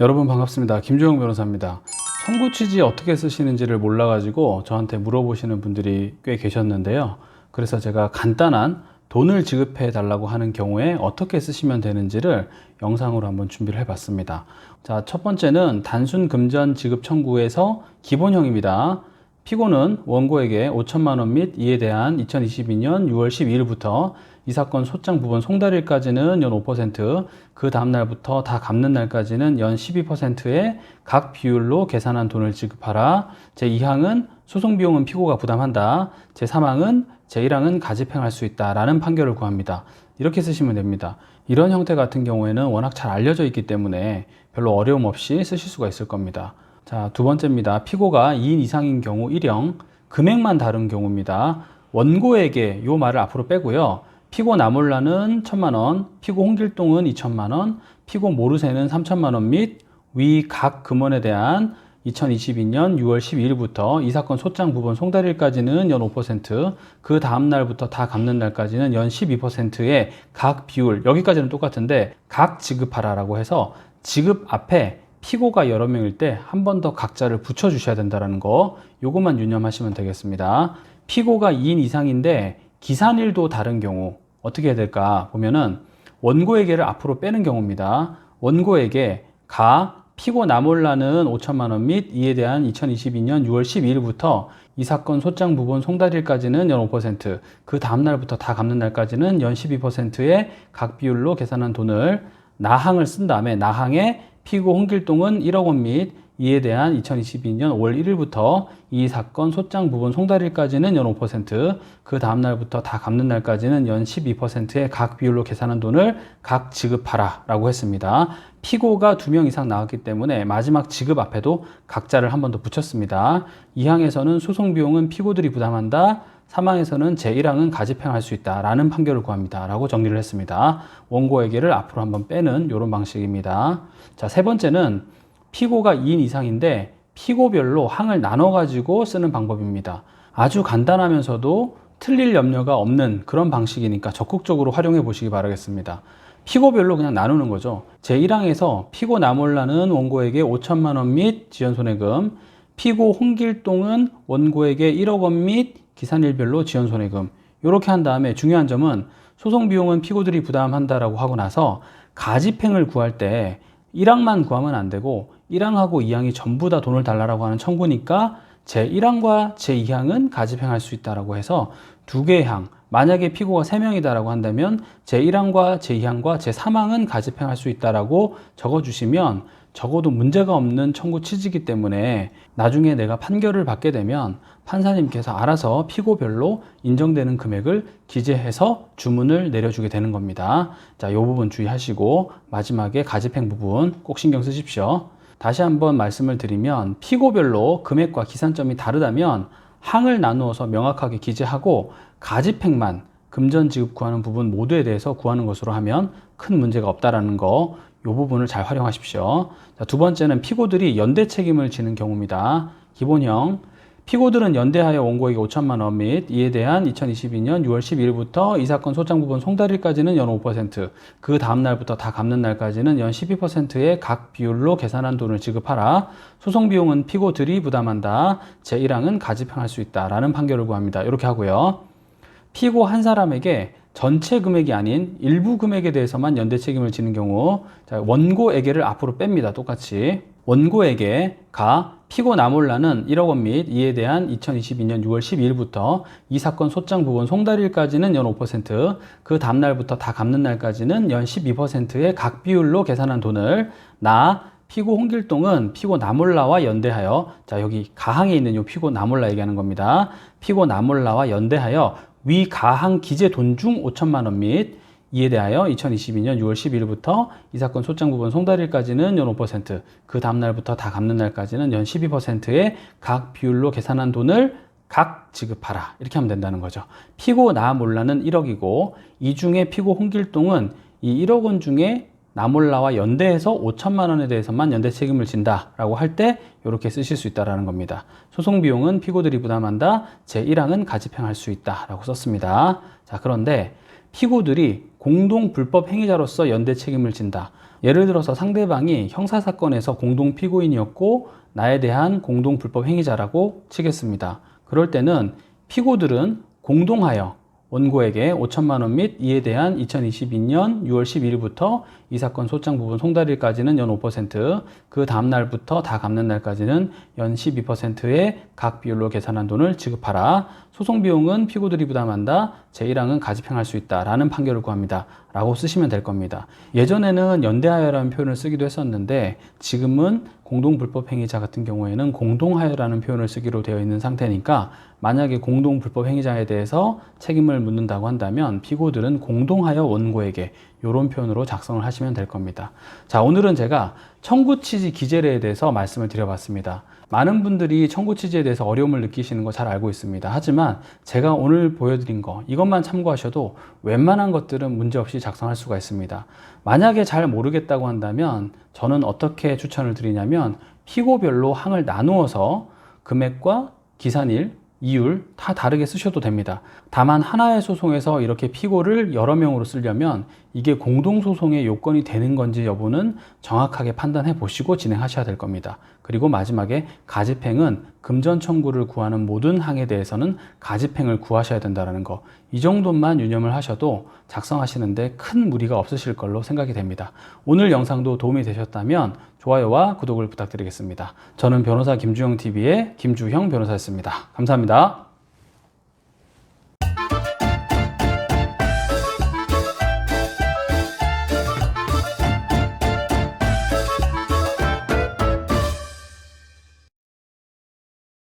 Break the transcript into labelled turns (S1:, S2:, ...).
S1: 여러분 반갑습니다. 김주영 변호사입니다. 청구 취지 어떻게 쓰시는지를 몰라가지고 저한테 물어보시는 분들이 꽤 계셨는데요. 그래서 제가 간단한 돈을 지급해 달라고 하는 경우에 어떻게 쓰시면 되는지를 영상으로 한번 준비를 해봤습니다. 자, 첫 번째는 단순 금전 지급 청구에서 기본형입니다. 피고는 원고에게 5천만 원 및 이에 대한 2022년 6월 12일부터 이 사건 소장 부분 송달일까지는 연 5%, 그 다음 날부터 다 갚는 날까지는 연 12%의 각 비율로 계산한 돈을 지급하라. 제2항은 소송 비용은 피고가 부담한다. 제3항은 제1항은 가집행할 수 있다 라는 판결을 구합니다. 이렇게 쓰시면 됩니다. 이런 형태 같은 경우에는 워낙 잘 알려져 있기 때문에 별로 어려움 없이 쓰실 수가 있을 겁니다. 자, 두 번째입니다. 피고가 2인 이상인 경우 1형, 금액만 다른 경우입니다. 원고에게 이 말을 앞으로 빼고요. 피고 나몰라는 1,000만 원, 피고 홍길동은 2,000만 원, 피고 모르쇠는 3,000만 원 및 위 각 금원에 대한 2022년 6월 12일부터 이 사건 소장 부분 송달일까지는 연 5%, 그 다음 날부터 다 갚는 날까지는 연 12%의 각 비율, 여기까지는 똑같은데 각 지급하라라고 해서 지급 앞에 피고가 여러 명일 때 한 번 더 각자를 붙여 주셔야 된다는 거, 요것만 유념하시면 되겠습니다. 피고가 2인 이상인데 기산일도 다른 경우 어떻게 해야 될까 보면은 원고에게를 앞으로 빼는 경우입니다. 원고에게 피고 나몰라는 5천만 원 및 이에 대한 2022년 6월 12일부터 이 사건 소장 부분 송달일까지는 연 5%, 그 다음 날부터 다 갚는 날까지는 연 12%의 각 비율로 계산한 돈을 나항을 쓴 다음에 나항에 피고 홍길동은 1억 원 및 이에 대한 2022년 5월 1일부터 이 사건 소장 부분 송달일까지는 연 5%, 그 다음 날부터 다 갚는 날까지는 연 12%의 각 비율로 계산한 돈을 각 지급하라 라고 했습니다. 피고가 2명 이상 나왔기 때문에 마지막 지급 앞에도 각자를 한 번 더 붙였습니다. 2항에서는 소송 비용은 피고들이 부담한다. 3항에서는 제1항은 가집행할 수 있다 라는 판결을 구합니다 라고 정리를 했습니다. 원고에게를 앞으로 한번 빼는 이런 방식입니다. 자, 세 번째는 피고가 2인 이상인데 피고별로 항을 나눠 가지고 쓰는 방법입니다. 아주 간단하면서도 틀릴 염려가 없는 그런 방식이니까 적극적으로 활용해 보시기 바라겠습니다. 피고별로 그냥 나누는 거죠. 제1항에서 피고 나몰라는 원고에게 5천만 원 및 지연손해금, 피고 홍길동은 원고에게 1억 원 및 기산일별로 지연손해금, 이렇게 한 다음에 중요한 점은 소송 비용은 피고들이 부담한다라고 하고 나서 가집행을 구할 때 1항만 구하면 안 되고 1항하고 2항이 전부 다 돈을 달라고 하는 청구니까 제1항과 제2항은 가집행할 수 있다라고 해서 두 개의 항, 만약에 피고가 3명이다라고 한다면 제1항과 제2항과 제3항은 가집행할 수 있다라고 적어주시면 적어도 문제가 없는 청구 취지이기 때문에 나중에 내가 판결을 받게 되면 판사님께서 알아서 피고별로 인정되는 금액을 기재해서 주문을 내려주게 되는 겁니다. 자, 이 부분 주의하시고 마지막에 가집행 부분 꼭 신경 쓰십시오. 다시 한번 말씀을 드리면 피고별로 금액과 기산점이 다르다면 항을 나누어서 명확하게 기재하고 가집행만 금전 지급 구하는 부분 모두에 대해서 구하는 것으로 하면 큰 문제가 없다라는 거, 이 부분을 잘 활용하십시오. 자, 두 번째는 피고들이 연대 책임을 지는 경우입니다. 기본형, 피고들은 연대하여 원고에게 5천만 원 및 이에 대한 2022년 6월 12일부터 이 사건 소장 부분 송달일까지는 연 5%, 그 다음 날부터 다 갚는 날까지는 연 12%의 각 비율로 계산한 돈을 지급하라. 소송 비용은 피고들이 부담한다. 제1항은 가집행할 수 있다 라는 판결을 구합니다. 이렇게 하고요. 피고 한 사람에게 전체 금액이 아닌 일부 금액에 대해서만 연대 책임을 지는 경우, 자, 원고에게를 앞으로 뺍니다. 똑같이 원고에게 피고 나몰라는 1억 원 및 이에 대한 2022년 6월 12일부터 이 사건 소장 부분 송달일까지는 연 5%, 그 다음 날부터 다 갚는 날까지는 연 12%의 각 비율로 계산한 돈을 피고 홍길동은 피고 나몰라와 연대하여, 자, 여기 가항에 있는 이 피고 나몰라 얘기하는 겁니다. 피고 나몰라와 연대하여 위 가항 기재 돈 중 5천만 원 및 이에 대하여 2022년 6월 12일부터 이 사건 소장 부분 송달일까지는 연 5%, 그 다음 날부터 다 갚는 날까지는 연 12%의 각 비율로 계산한 돈을 각 지급하라. 이렇게 하면 된다는 거죠. 피고 나몰라는 1억이고 이 중에 피고 홍길동은 이 1억 원 중에 나몰라와 연대해서 5천만 원에 대해서만 연대 책임을 진다라고 할 때 이렇게 쓰실 수 있다는 겁니다. 소송 비용은 피고들이 부담한다. 제1항은 가집행할 수 있다라고 썼습니다. 자, 그런데 피고들이 공동 불법 행위자로서 연대 책임을 진다. 예를 들어서 상대방이 형사사건에서 공동 피고인이었고 나에 대한 공동 불법 행위자라고 치겠습니다. 그럴 때는 피고들은 공동하여 원고에게 5천만 원 및 이에 대한 2022년 6월 12일부터 이 사건 소장 부분 송달일까지는 연 5%, 그 다음 날부터 다 갚는 날까지는 연 12%의 각 비율로 계산한 돈을 지급하라. 소송 비용은 피고들이 부담한다. 제1항은 가집행할 수 있다. 라는 판결을 구합니다. 라고 쓰시면 될 겁니다. 예전에는 연대하여라는 표현을 쓰기도 했었는데 지금은 공동불법행위자 같은 경우에는 공동하여라는 표현을 쓰기로 되어 있는 상태니까 만약에 공동불법행위자에 대해서 책임을 묻는다고 한다면 피고들은 공동하여 원고에게 이런 표현으로 작성을 하시면 될 겁니다. 자, 오늘은 제가 청구 취지 기재례에 대해서 말씀을 드려봤습니다. 많은 분들이 청구 취지에 대해서 어려움을 느끼시는 거 잘 알고 있습니다. 하지만 제가 오늘 보여드린 거 이것만 참고하셔도 웬만한 것들은 문제없이 작성할 수가 있습니다. 만약에 잘 모르겠다고 한다면 저는 어떻게 추천을 드리냐면 피고별로 항을 나누어서 금액과 기산일, 이율 다 다르게 쓰셔도 됩니다. 다만 하나의 소송에서 이렇게 피고를 여러 명으로 쓰려면 이게 공동소송의 요건이 되는 건지 여부는 정확하게 판단해 보시고 진행하셔야 될 겁니다. 그리고 마지막에 가집행은 금전 청구를 구하는 모든 항에 대해서는 가집행을 구하셔야 된다는 거. 이 정도만 유념을 하셔도 작성하시는데 큰 무리가 없으실 걸로 생각이 됩니다. 오늘 영상도 도움이 되셨다면 좋아요와 구독을 부탁드리겠습니다. 저는 변호사 김주형 TV의 김주형 변호사였습니다. 감사합니다.